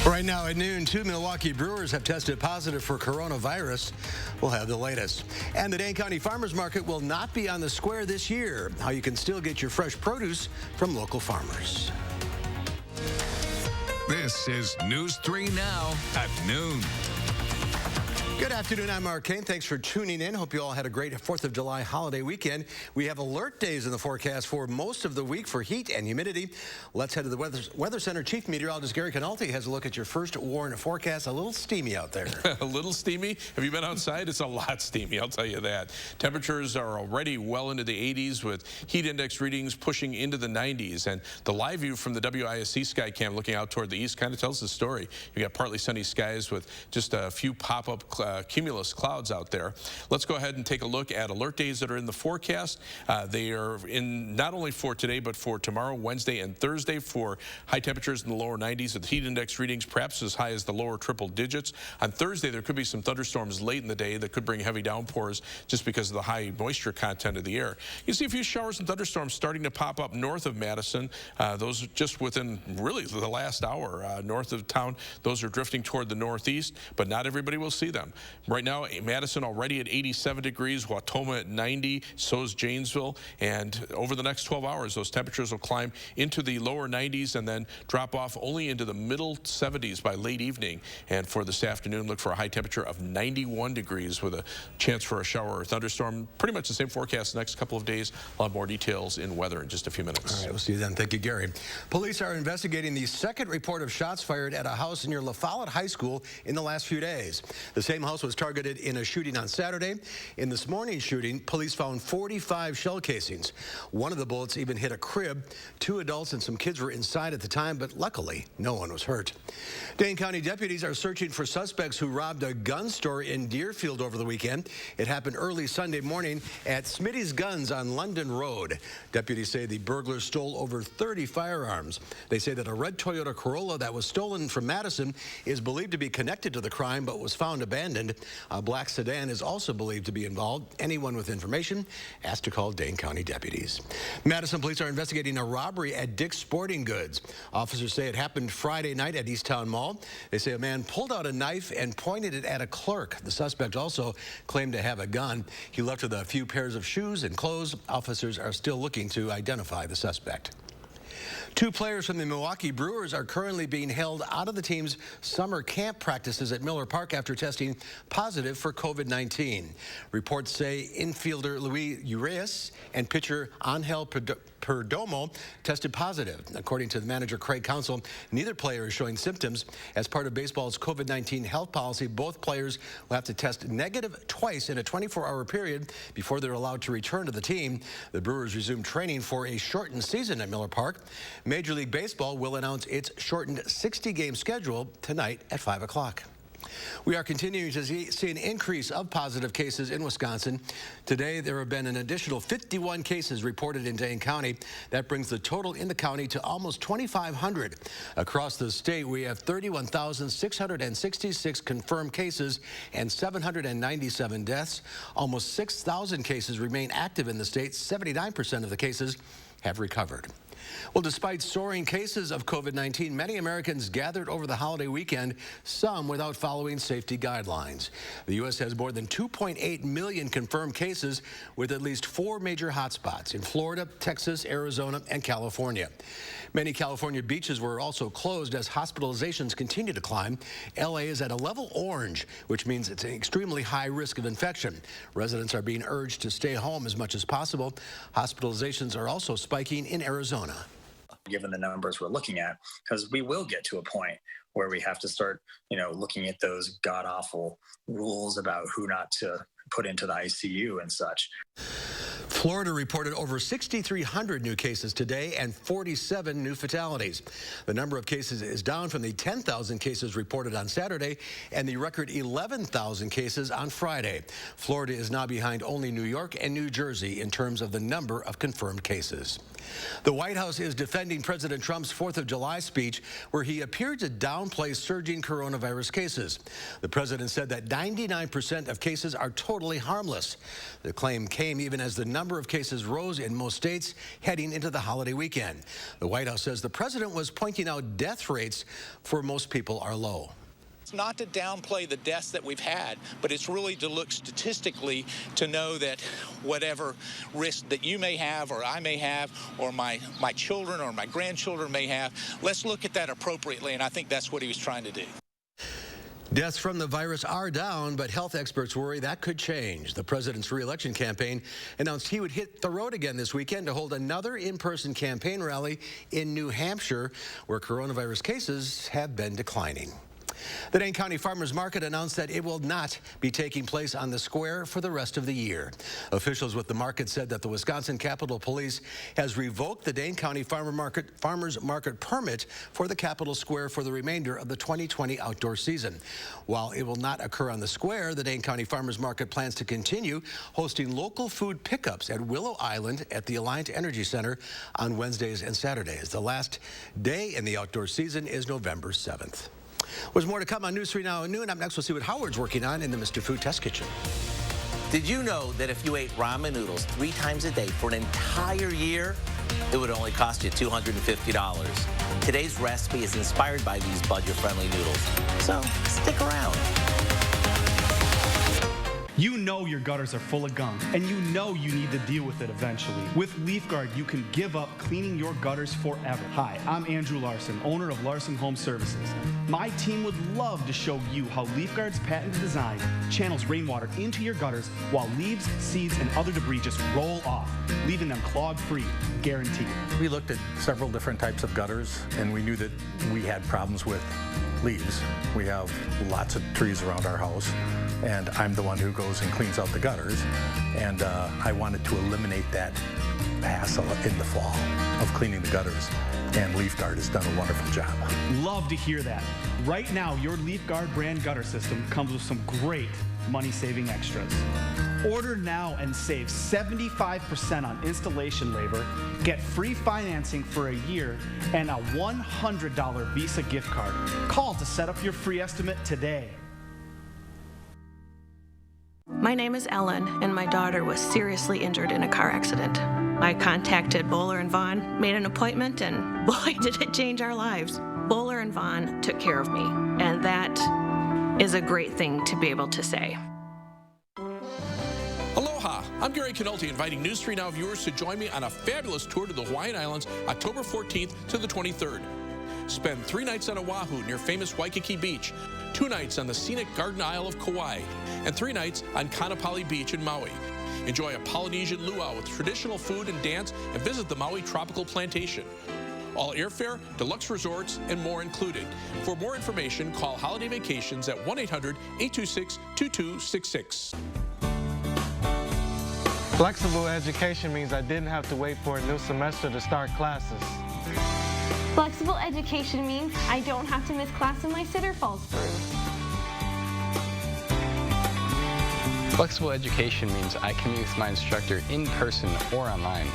Right now at noon, 2 Milwaukee Brewers have tested positive for coronavirus. We'll have the latest. And the Dane County Farmers Market will not be on the square this year. How you can still get your fresh produce from local farmers. This is News 3 Now at noon. Good afternoon, I'm Mark Kane. Thanks for tuning in. Hope you all had a great 4th of July holiday weekend. We have alert days in the forecast for most of the week for heat and humidity. Let's head to the Weather Center. Chief Meteorologist Gary Canalti has a look at your first warn forecast. A little steamy out there. A little steamy? Have you been outside? It's a lot steamy, I'll tell you that. Temperatures are already well into the 80s with heat index readings pushing into the 90s. And the live view from the WISC sky cam looking out toward the east kind of tells the story. You got partly sunny skies with just a few pop-up cumulus clouds out there. Let's go ahead and take a look at alert days that are in the forecast. They are in not only for today, but for tomorrow, Wednesday, and Thursday for high temperatures in the lower 90s with heat index readings perhaps as high as the lower triple digits. On Thursday, there could be some thunderstorms late in the day that could bring heavy downpours just because of the high moisture content of the air. You see a few showers and thunderstorms starting to pop up north of Madison. Those just within really the last hour north of town. Those are drifting toward the northeast, but not everybody will see them. Right now, Madison already at 87 degrees, Wautoma at 90, so is Janesville. And over the next 12 hours, those temperatures will climb into the lower 90s and then drop off only into the middle 70s by late evening. And for this afternoon, look for a high temperature of 91 degrees with a chance for a shower or thunderstorm. Pretty much the same forecast the next couple of days. I'll have more details in weather in just a few minutes. All right, we'll see you then. Thank you, Gary. Police are investigating the second report of shots fired at a house near La Follette High School in the last few days. The same house was targeted in a shooting on Saturday. In this morning's shooting, police found 45 shell casings. One of the bullets even hit a crib. 2 adults and some kids were inside at the time, but luckily, no one was hurt. Dane County deputies are searching for suspects who robbed a gun store in Deerfield over the weekend. It happened early Sunday morning at Smitty's Guns on London Road. Deputies say the burglars stole over 30 firearms. They say that a red Toyota Corolla that was stolen from Madison is believed to be connected to the crime but was found abandoned. A black sedan is also believed to be involved. Anyone with information asked to call Dane County deputies. Madison police are investigating a robbery at Dick's Sporting Goods. Officers say it happened Friday night at East Town Mall. They say a man pulled out a knife and pointed it at a clerk. The suspect also claimed to have a gun. He left with a few pairs of shoes and clothes. Officers are still looking to identify the suspect. 2 players from the Milwaukee Brewers are currently being held out of the team's summer camp practices at Miller Park after testing positive for COVID-19. Reports say infielder Luis Urias and pitcher Angel Perdomo tested positive. According to the manager Craig Counsell, neither player is showing symptoms. As part of baseball's COVID-19 health policy, both players will have to test negative twice in a 24-hour period before they're allowed to return to the team. The Brewers resume training for a shortened season at Miller Park. Major League Baseball will announce its shortened 60-game schedule tonight at 5 o'clock. We are continuing to see an increase of positive cases in Wisconsin. Today, there have been an additional 51 cases reported in Dane County. That brings the total in the county to almost 2,500. Across the state, we have 31,666 confirmed cases and 797 deaths. Almost 6,000 cases remain active in the state. 79% of the cases have recovered. Well, despite soaring cases of COVID-19, many Americans gathered over the holiday weekend, some without following safety guidelines. The U.S. has more than 2.8 million confirmed cases with at least 4 major hotspots in Florida, Texas, Arizona, and California. Many California beaches were also closed as hospitalizations continue to climb. L.A. is at a level orange, which means it's an extremely high risk of infection. Residents are being urged to stay home as much as possible. Hospitalizations are also spiking in Arizona. Given the numbers we're looking at, because we will get to a point where we have to start, looking at those god-awful rules about who not to put into the ICU and such. Florida reported over 6,300 new cases today and 47 new fatalities. The number of cases is down from the 10,000 cases reported on Saturday and the record 11,000 cases on Friday. Florida is now behind only New York and New Jersey in terms of the number of confirmed cases. The White House is defending President Trump's 4th of July speech, where he appeared to down downplay surging coronavirus cases. The president said that 99% of cases are totally harmless. The claim came even as the number of cases rose in most states heading into the holiday weekend. The White House says the president was pointing out death rates for most people are low. It's not to downplay the deaths that we've had, but it's really to look statistically to know that whatever risk that you may have or I may have or my children or my grandchildren may have, let's look at that appropriately, and I think that's what he was trying to do. Deaths from the virus are down, but health experts worry that could change. The president's re-election campaign announced he would hit the road again this weekend to hold another in-person campaign rally in New Hampshire, where coronavirus cases have been declining. The Dane County Farmers Market announced that it will not be taking place on the square for the rest of the year. Officials with the market said that the Wisconsin Capitol Police has revoked the Dane County Farmers Market permit for the Capitol Square for the remainder of the 2020 outdoor season. While it will not occur on the square, the Dane County Farmers Market plans to continue hosting local food pickups at Willow Island at the Alliant Energy Center on Wednesdays and Saturdays. The last day in the outdoor season is November 7th. There's more to come on News 3 Now at noon. Up next, we'll see what Howard's working on in the Mr. Food Test Kitchen. Did you know that if you ate ramen noodles 3 times a day for an entire year, it would only cost you $250? Today's recipe is inspired by these budget-friendly noodles, so stick around. You know your gutters are full of gunk, and you know you need to deal with it eventually. With LeafGuard, you can give up cleaning your gutters forever. Hi, I'm Andrew Larson, owner of Larson Home Services. My team would love to show you how LeafGuard's patented design channels rainwater into your gutters while leaves, seeds, and other debris just roll off, leaving them clog-free, guaranteed. We looked at several different types of gutters, and we knew that we had problems with leaves. We have lots of trees around our house, and I'm the one who goes and cleans out the gutters, and I wanted to eliminate that hassle in the fall of cleaning the gutters, and LeafGuard has done a wonderful job. Love to hear that. Right now, your LeafGuard brand gutter system comes with some great money-saving extras. Order now and save 75% on installation labor, get free financing for a year, and a $100 Visa gift card. Call to set up your free estimate today. My name is Ellen, and my daughter was seriously injured in a car accident. I contacted Bowler and Vaughn, made an appointment, and boy, did it change our lives. Bowler and Vaughn took care of me, and that is a great thing to be able to say. Aloha, I'm Gary Canolti, inviting News 3 Now viewers to join me on a fabulous tour to the Hawaiian Islands, October 14th to the 23rd. Spend 3 nights on Oahu near famous Waikiki Beach, 2 nights on the scenic Garden Isle of Kauai, and 3 nights on Kanapali Beach in Maui. Enjoy a Polynesian luau with traditional food and dance, and visit the Maui Tropical Plantation. All airfare, deluxe resorts, and more included. For more information, call Holiday Vacations at 1-800-826-2266. Flexible education means I didn't have to wait for a new semester to start classes. Flexible education means I don't have to miss class when my sitter falls through. Flexible education means I can meet with my instructor in person or online.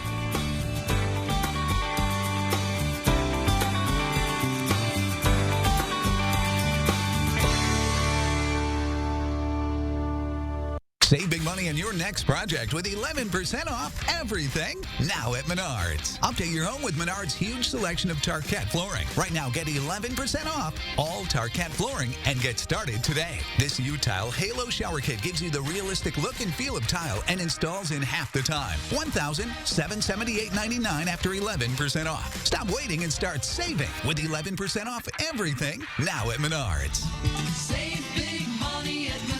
Save big money on your next project with 11% off everything now at Menards. Update your home with Menards' huge selection of Tarkett flooring. Right now, get 11% off all Tarkett flooring and get started today. This U-Tile Halo Shower Kit gives you the realistic look and feel of tile and installs in half the time. $1,778.99 after 11% off. Stop waiting and start saving with 11% off everything now at Menards. Save big money at Menards.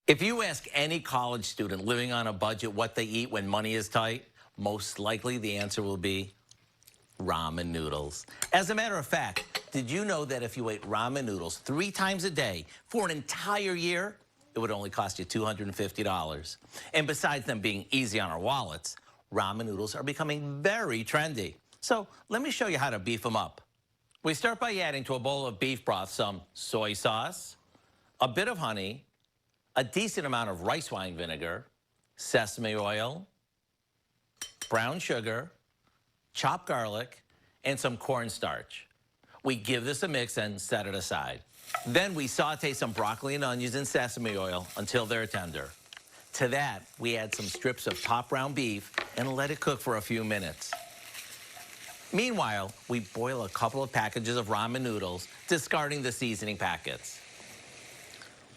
If you ask any college student living on a budget what they eat when money is tight, most likely the answer will be ramen noodles. As a matter of fact, did you know that if you ate ramen noodles 3 times a day for an entire year, it would only cost you $250? And besides them being easy on our wallets, ramen noodles are becoming very trendy. So let me show you how to beef them up. We start by adding to a bowl of beef broth some soy sauce, a bit of honey, a decent amount of rice wine vinegar, sesame oil, brown sugar, chopped garlic, and some cornstarch. We give this a mix and set it aside. Then we saute some broccoli and onions in sesame oil until they're tender. To that, we add some strips of top ground beef and let it cook for a few minutes. Meanwhile, we boil a couple of packages of ramen noodles, discarding the seasoning packets.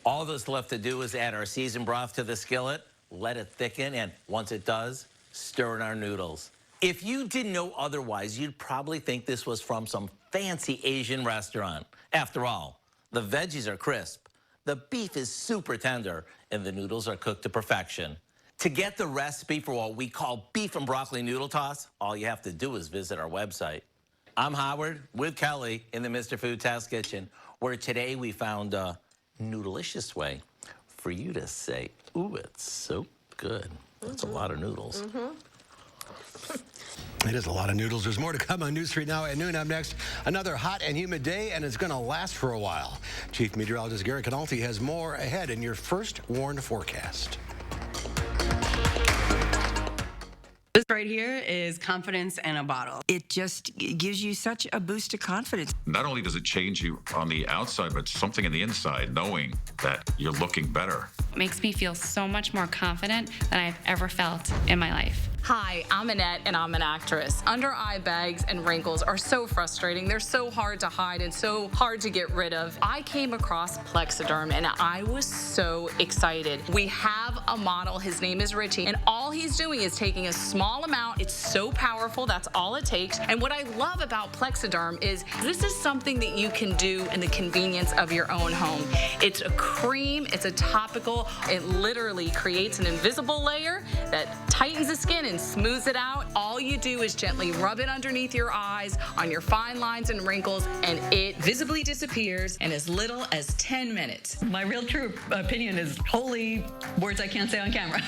All that's left to do is add our seasoned broth to the skillet, let it thicken, and once it does, stir in our noodles. If you didn't know otherwise, you'd probably think this was from some fancy Asian restaurant. After all, the veggies are crisp, the beef is super tender, and the noodles are cooked to perfection. To get the recipe for what we call beef and broccoli noodle toss, all you have to do is visit our website. I'm Howard with Kelly in the Mr. Food Test Kitchen, where today we found a noodleicious way for you to say, ooh, it's so good. That's a lot of noodles. It is a lot of noodles. There's more to come on News 3 Now at noon. Up next, another hot and humid day, and it's going to last for a while. Chief Meteorologist Gary Canalti has more ahead in your first warned forecast. This right here is confidence in a bottle. It just gives you such a boost of confidence. Not only does it change you on the outside, but something in the inside, knowing that you're looking better. It makes me feel so much more confident than I've ever felt in my life. Hi, I'm Annette, and I'm an actress. Under eye bags and wrinkles are so frustrating. They're so hard to hide and so hard to get rid of. I came across Plexiderm, and I was so excited. We have a model. His name is Richie, and all he's doing is taking a small amount. It's so powerful. That's all it takes. And what I love about Plexiderm is this is something that you can do in the convenience of your own home. It's a cream. It's a topical. It literally creates an invisible layer that tightens the skin and smooths it out. All you do is gently rub it underneath your eyes, on your fine lines and wrinkles, and it visibly disappears in as little as 10 minutes. My real true opinion is holy words I can't say on camera.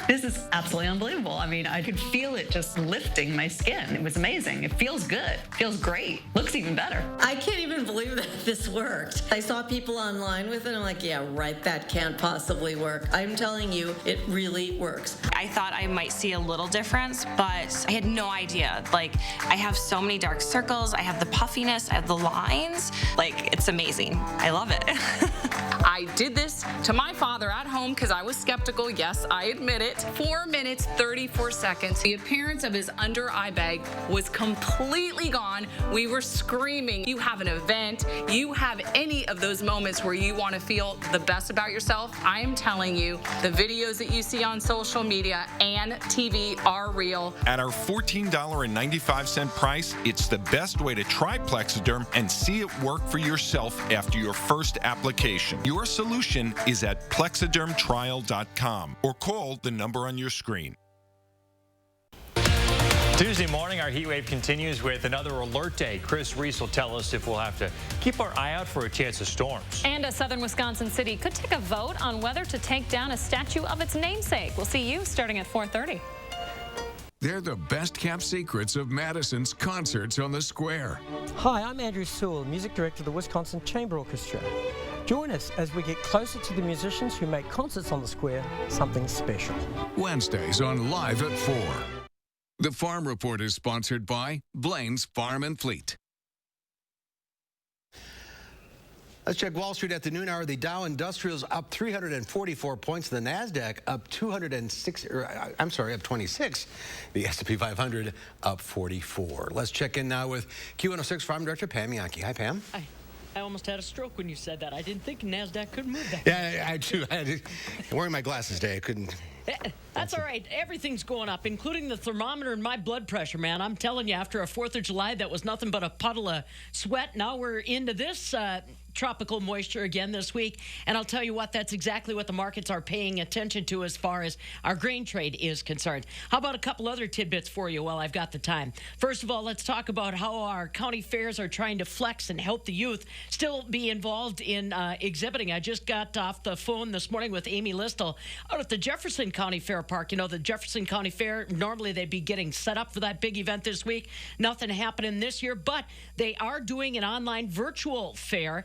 This is absolutely unbelievable. I mean, I could feel it just lifting my skin. It was amazing. It feels good. Feels great. Looks even better. I can't even believe that this worked. I saw people online with it. I'm like, yeah, right, that can't possibly work. I'm telling you, it really works. I thought I might see a little difference, but I had no idea. Like, I have so many dark circles, I have the puffiness, I have the lines. Like, it's amazing. I love it. I did this to my father at home because I was skeptical. Yes, I admit it. 4 minutes, 34 seconds. The appearance of his under eye bag was completely gone. We were screaming. You have an event, you have any of those moments where you want to feel the best about yourself. I am telling you, the videos that you see on social media and TV are real. At our $14.95 price, it's the best way to try Plexiderm and see it work for yourself after your first application. Your solution is at plexidermtrial.com or call the number on your screen. Tuesday morning, our heat wave continues with another alert day. Chris Reese will tell us if we'll have to keep our eye out for a chance of storms. And a southern Wisconsin city could take a vote on whether to take down a statue of its namesake. We'll see you starting at 4:30. They're the best-kept secrets of Madison's concerts on the square. Hi, I'm Andrew Sewell, music director of the Wisconsin Chamber Orchestra. Join us as we get closer to the musicians who make concerts on the square something special. Wednesdays on Live at 4. The Farm Report is sponsored by Blaine's Farm and Fleet. Let's check Wall Street at the noon hour. The Dow Industrials up 344 points. The NASDAQ up 26. The S&P 500 up 44. Let's check in now with Q106 Farm Director Pam Yankee. Hi, Pam. Hi. I almost had a stroke when you said that. I didn't think NASDAQ could move that. Yeah, I too. I'm wearing my glasses today. I couldn't. That's all right. Everything's going up, including the thermometer and my blood pressure, man. I'm telling you, after a 4th of July that was nothing but a puddle of sweat, now we're into this tropical moisture again this week. And I'll tell you what, that's exactly what the markets are paying attention to as far as our grain trade is concerned. How about a couple other tidbits for you while I've got the time? First of all, let's talk about how our county fairs are trying to flex and help the youth still be involved in exhibiting. I just got off the phone this morning with Amy Listel out at the Jefferson County Fair Park. You know, the Jefferson County Fair, normally they'd be getting set up for that big event this week. Nothing happening this year, but they are doing an online virtual fair.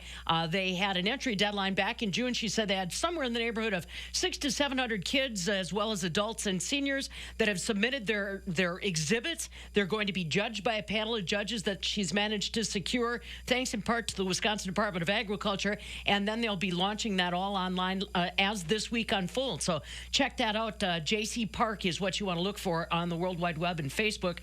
They had an entry deadline back in June. She said they had somewhere in the neighborhood of 600 to 700 kids, as well as adults and seniors, that have submitted their exhibits. They're going to be judged by a panel of judges that she's managed to secure, thanks in part to the Wisconsin Department of Agriculture, and then they'll be launching that all online as this week unfolds. So check that out. JC Park is what you want to look for on the World Wide Web and Facebook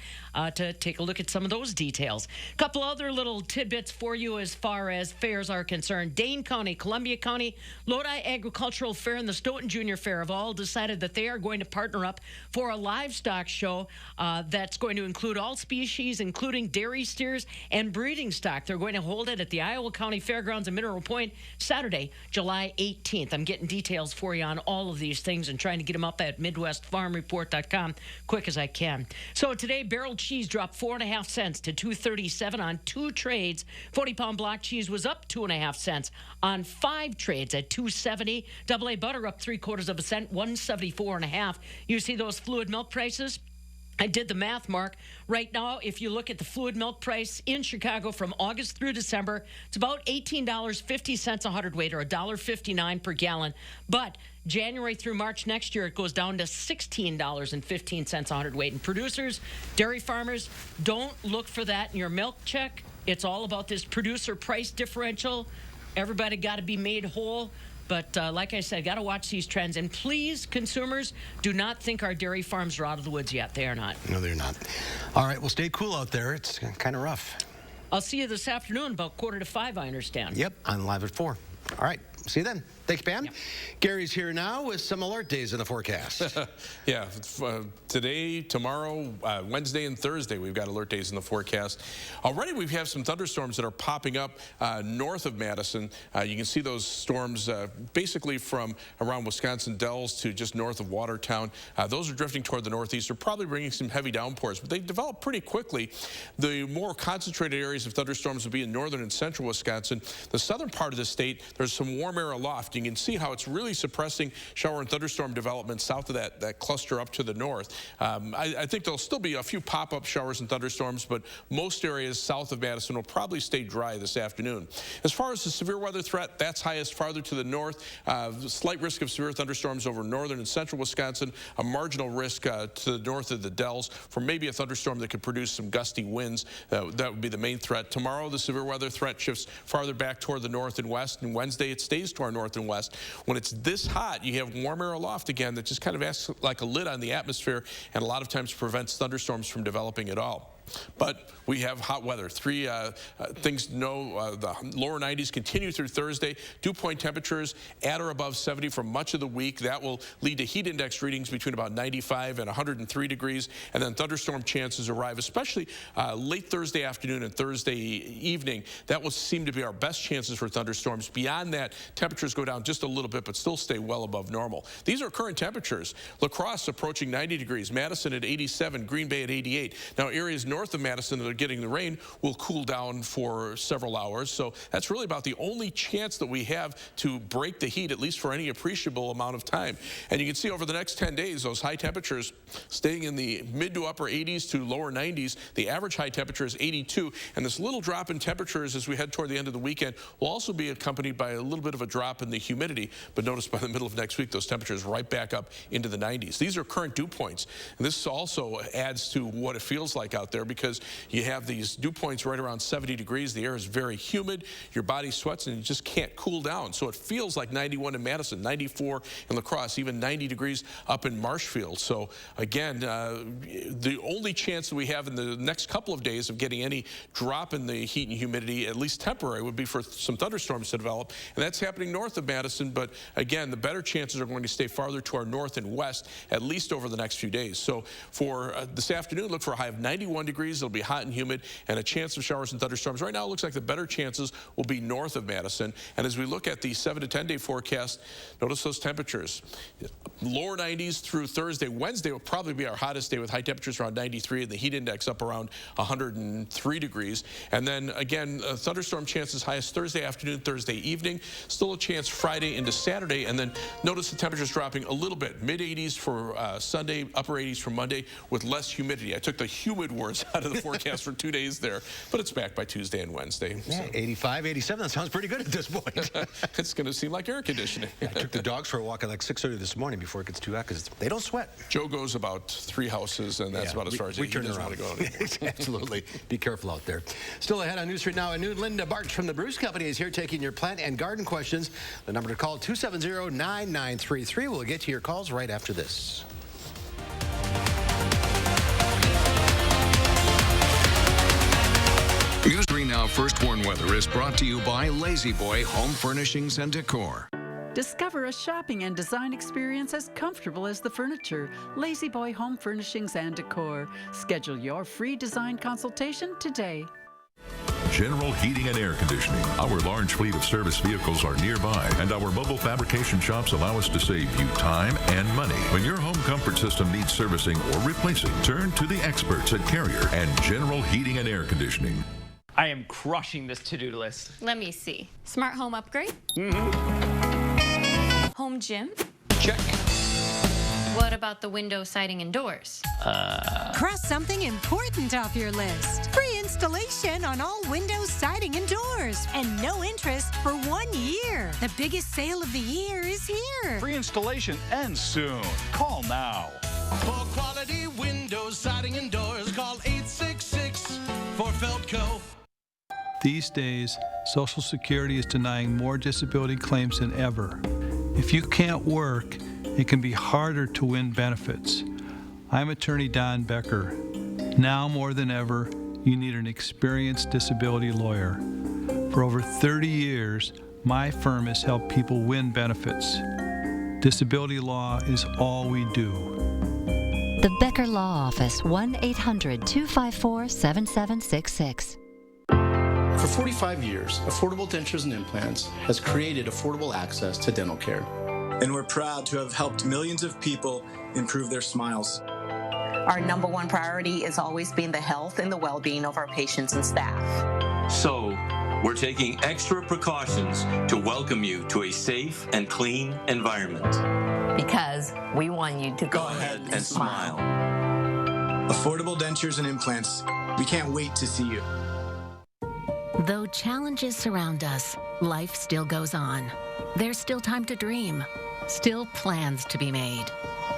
to take a look at some of those details. A couple other little tidbits for you as far as fairs are concerned. Dane County, Columbia County, Lodi Agricultural Fair, and the Stoughton Junior Fair have all decided that they are going to partner up for a livestock show that's going to include all species, including dairy steers and breeding stock. They're going to hold it at the Iowa County Fairgrounds in Mineral Point Saturday, July 18th. I'm getting details for you on all of these things and trying to get them up at MidwestFarmReport.com quick as I can. So today, barrel cheese dropped 4.5 cents to $2.37 on 2 trades. 40-pound block cheese was up 2.5 cents on 5 trades at $2.70. AA butter up 3/4 cent, $1.74.5. You see those fluid milk prices? I did the math, Mark. Right now, if you look at the fluid milk price in Chicago from August through December, it's about $18.50 a hundredweight, or $1.59 per gallon. But January through March next year, it goes down to $16.15 a hundredweight. And producers, dairy farmers, don't look for that in your milk check. It's all about this producer price differential. Everybody got to be made whole. But like I said, got to watch these trends. And please, consumers, do not think our dairy farms are out of the woods yet. They are not. No, they're not. All right, well, stay cool out there. It's kind of rough. I'll see you this afternoon about 4:45, I understand. Yep, I'm live at 4. All right, see you then. Thanks, Pam. Yep. Gary's here now with some alert days in the forecast. Yeah, today, tomorrow, Wednesday, and Thursday, we've got alert days in the forecast. Already, we have some thunderstorms that are popping up north of Madison. You can see those storms basically from around Wisconsin Dells to just north of Watertown. Those are drifting toward the northeast. They're probably bringing some heavy downpours, but they develop pretty quickly. The more concentrated areas of thunderstorms will be in northern and central Wisconsin. The southern part of the state, there's some warm air aloft. You can see how it's really suppressing shower and thunderstorm development south of that cluster up to the north. I think there'll still be a few pop-up showers and thunderstorms, but most areas south of Madison will probably stay dry this afternoon. As far as the severe weather threat, that's highest farther to the north. Slight risk of severe thunderstorms over northern and central Wisconsin. A marginal risk to the north of the Dells for maybe a thunderstorm that could produce some gusty winds. That would be the main threat. Tomorrow, the severe weather threat shifts farther back toward the north and west, and Wednesday it stays to our north and west. When it's this hot, you have warm air aloft again that just kind of acts like a lid on the atmosphere and a lot of times prevents thunderstorms from developing at all. But we have hot weather. 3 things to know. The lower 90s continue through Thursday. Dew point temperatures at or above 70 for much of the week. That will lead to heat index readings between about 95 and 103 degrees. And then thunderstorm chances arrive, especially late Thursday afternoon and Thursday evening. That will seem to be our best chances for thunderstorms. Beyond that, temperatures go down just a little bit, but still stay well above normal. These are current temperatures. La Crosse approaching 90 degrees. Madison at 87. Green Bay at 88. Now, areas north of Madison that are getting the rain will cool down for several hours. So that's really about the only chance that we have to break the heat, at least for any appreciable amount of time. And you can see over the next 10 days, those high temperatures staying in the mid to upper 80s to lower 90s. The average high temperature is 82. And this little drop in temperatures as we head toward the end of the weekend will also be accompanied by a little bit of a drop in the humidity. But notice by the middle of next week, those temperatures right back up into the 90s. These are current dew points. And this also adds to what it feels like out there, because you have these dew points right around 70 degrees. The air is very humid. Your body sweats and you just can't cool down. So it feels like 91 in Madison, 94 in La Crosse, even 90 degrees up in Marshfield. So again, the only chance that we have in the next couple of days of getting any drop in the heat and humidity, at least temporary, would be for some thunderstorms to develop. And that's happening north of Madison. But again, the better chances are going to stay farther to our north and west, at least over the next few days. So for this afternoon, look for a high of 91 degrees. degrees. It'll be hot and humid and a chance of showers and thunderstorms. Right now, it looks like the better chances will be north of Madison. And as we look at the 7 to 10 day forecast, notice those temperatures. Lower 90s through Thursday. Wednesday will probably be our hottest day with high temperatures around 93 and the heat index up around 103 degrees. And then again, thunderstorm chances highest Thursday afternoon, Thursday evening. Still a chance Friday into Saturday. And then notice the temperatures dropping a little bit. Mid 80s for Sunday, upper 80s for Monday with less humidity. I took the humid words out of the forecast for 2 days there, but it's back by Tuesday and Wednesday. Yeah, So. 85, 87, that sounds pretty good at this point. It's going to seem like air conditioning. I took the dogs for a walk at like 6:30 this morning before it gets too hot because they don't sweat. Joe goes about 3 houses, and that's about as far as he doesn't want to go anymore. Absolutely. Be careful out there. Still ahead on News Street Now, a new Linda Bartsch from the Bruce Company is here taking your plant and garden questions. The number to call, 270-9933. We'll get to your calls right after this. News 3 Now First Warn Weather is brought to you by Lazy Boy Home Furnishings and Decor. Discover a shopping and design experience as comfortable as the furniture. Lazy Boy Home Furnishings and Decor. Schedule your free design consultation today. General Heating and Air Conditioning. Our large fleet of service vehicles are nearby, and our mobile fabrication shops allow us to save you time and money. When your home comfort system needs servicing or replacing, turn to the experts at Carrier and General Heating and Air Conditioning. I am crushing this to-do list. Let me see. Smart home upgrade? Home gym? Check. What about the window, siding, and doors? Cross something important off your list. Free installation on all windows, siding, and doors. And no interest for 1 year. The biggest sale of the year is here. Free installation ends soon. Call now. For quality windows, siding, and doors, call 866 for Feldco. These days, Social Security is denying more disability claims than ever. If you can't work, it can be harder to win benefits. I'm attorney Don Becker. Now more than ever, you need an experienced disability lawyer. For over 30 years, my firm has helped people win benefits. Disability law is all we do. The Becker Law Office, 1-800-254-7766. For 45 years, Affordable Dentures and Implants has created affordable access to dental care. And we're proud to have helped millions of people improve their smiles. Our number one priority has always been the health and the well-being of our patients and staff. So, we're taking extra precautions to welcome you to a safe and clean environment. Because we want you to go ahead and smile. Affordable Dentures and Implants. We can't wait to see you. Though challenges surround us, life still goes on. There's still time to dream, still plans to be made.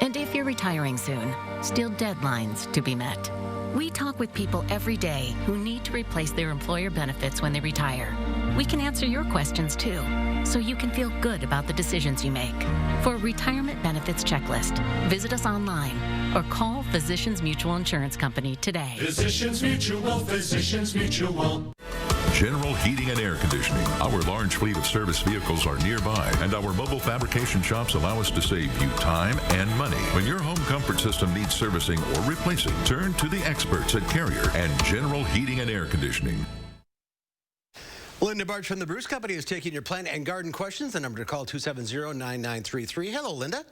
And if you're retiring soon, still deadlines to be met. We talk with people every day who need to replace their employer benefits when they retire. We can answer your questions too, so you can feel good about the decisions you make. For a retirement benefits checklist, visit us online or call Physicians Mutual Insurance Company today. Physicians Mutual, Physicians Mutual. General Heating and Air Conditioning. Our large fleet of service vehicles are nearby, and our mobile fabrication shops allow us to save you time and money. When your home comfort system needs servicing or replacing, turn to the experts at Carrier and General Heating and Air Conditioning. Linda Bartsch from the Bruce Company is taking your plant and garden questions. The number to call, 270-9933. Hello, Linda.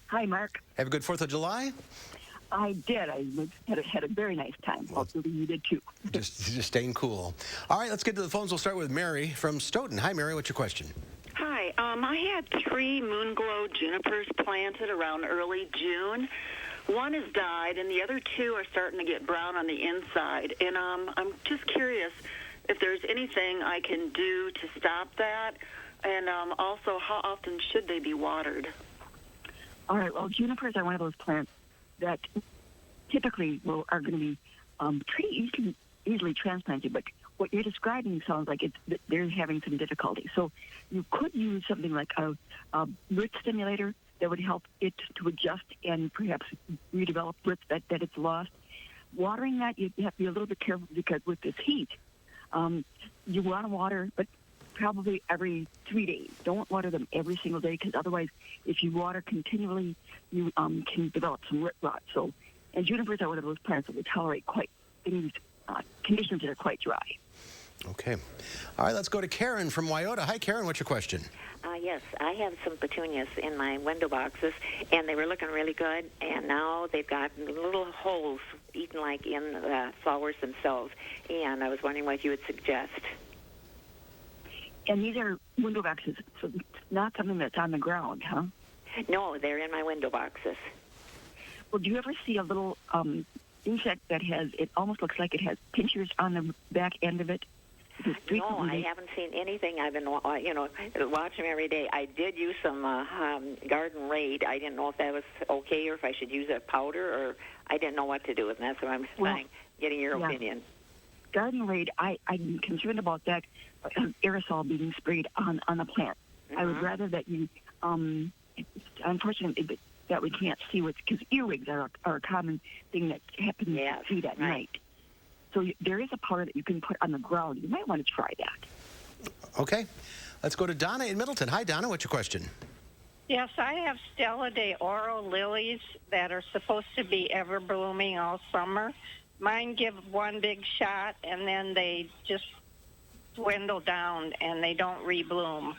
Hi, Mark. Have a good 4th of July? I did. I had a very nice time. Hopefully you did too. Just staying cool. All right, let's get to the phones. We'll start with Mary from Stoughton. Hi, Mary. What's your question? Hi. I had 3 moonglow junipers planted around early June. One has died, and the other 2 are starting to get brown on the inside. And I'm just curious if there's anything I can do to stop that, and also how often should they be watered? All right. Well, junipers are one of those plants that typically are going to be pretty easily transplanted, but what you're describing sounds like they're having some difficulty. So you could use something like a root stimulator that would help it to adjust and perhaps redevelop roots that it's lost. Watering that, you have to be a little bit careful because with this heat, you want to water, but probably every 3 days. Don't water them every single day because otherwise, if you water continually, you can develop some root rot. So, and junipers are one of those plants that will tolerate quite conditions that are quite dry. Okay. All right, let's go to Karen from Wyoto. Hi, Karen. What's your question? Yes, I have some petunias in my window boxes, and they were looking really good, and now they've got little holes eaten like in the flowers themselves, and I was wondering what you would suggest. And these are window boxes, so it's not something that's on the ground, huh? No, they're in my window boxes. Well, do you ever see a little insect that it almost looks like it has pinchers on the back end of it? No, I haven't seen anything. I've been, watching them every day. I did use some Garden Raid. I didn't know if that was okay or if I should use a powder, or I didn't know what to do with it. That's what I'm getting your opinion. Garden Raid, I'm concerned about that aerosol being sprayed on the plant. I would rather that you, unfortunately, that we can't see because earwigs are a common thing that happens to feed at night. So there is a powder that you can put on the ground. You might want to try that. Okay. Let's go to Donna in Middleton. Hi, Donna. What's your question? Yes, I have Stella de Oro lilies that are supposed to be ever blooming all summer. Mine give one big shot, and then they just dwindle down, and they don't rebloom.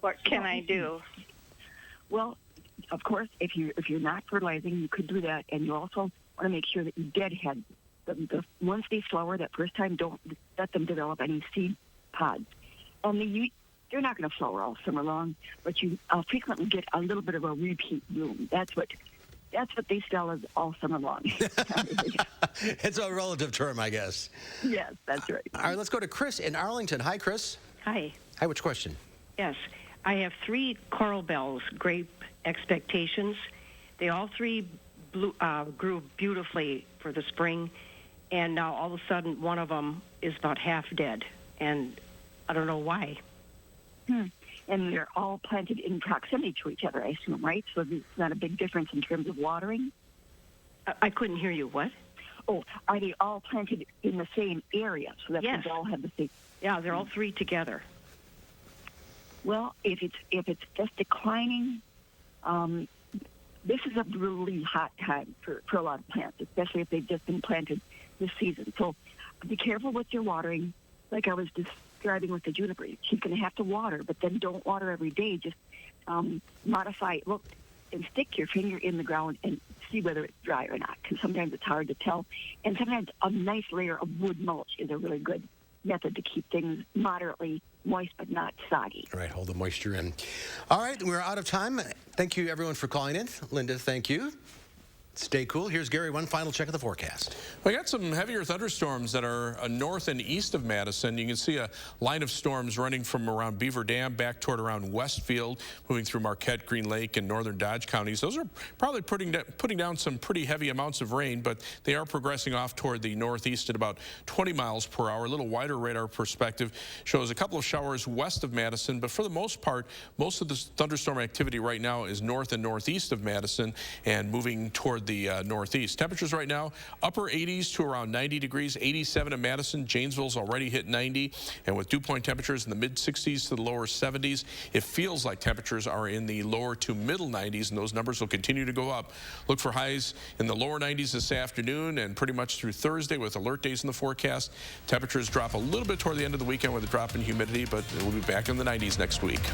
What can I do? Well, of course, if you're not fertilizing, you could do that, and you also want to make sure that you deadhead once they flower that first time, don't let them develop any seed pods. And they're not going to flower all summer long, but you frequently get a little bit of a repeat bloom. That's what they sell as all summer long. It's a relative term, I guess. Yes, that's right. All right, let's go to Chris in Arlington. Hi, Chris. Hi. Hi, which question? Yes, I have 3 coral bells, grape expectations. They all 3 grew beautifully for the spring, and now all of a sudden one of them is about half dead, and I don't know why. And they're all planted in proximity to each other, I assume, right? So it's not a big difference in terms of watering? I couldn't hear you. What? Oh, are they all planted in the same area so that they all have the same? Yeah, they're all 3 together. Well, if it's just declining, this is a really hot time for a lot of plants, especially if they've just been planted this season. So be careful with your watering. Like I was describing with the juniper, she's going to have to water, but then don't water every day. Just modify, look, and stick your finger in the ground and see whether it's dry or not, because sometimes it's hard to tell. And sometimes a nice layer of wood mulch is a really good method to keep things moderately moist but not soggy. All right, hold the moisture in. All right, we're out of time. Thank you, everyone, for calling in. Linda, thank you. Stay cool. Here's Gary, one final check of the forecast. We got some heavier thunderstorms that are north and east of Madison. You can see a line of storms running from around Beaver Dam back toward around Westfield, moving through Marquette, Green Lake, and northern Dodge counties. Those are probably putting down some pretty heavy amounts of rain, but they are progressing off toward the northeast at about 20 miles per hour. A little wider radar perspective shows a couple of showers west of Madison, but for the most part, most of the thunderstorm activity right now is north and northeast of Madison and moving toward the northeast. Temperatures right now, upper 80s to around 90 degrees, 87 in Madison. Janesville's already hit 90, and with dew point temperatures in the mid-60s to the lower 70s, it feels like temperatures are in the lower to middle 90s, and those numbers will continue to go up. Look for highs in the lower 90s this afternoon and pretty much through Thursday with alert days in the forecast. Temperatures drop a little bit toward the end of the weekend with a drop in humidity, but we'll be back in the 90s next week.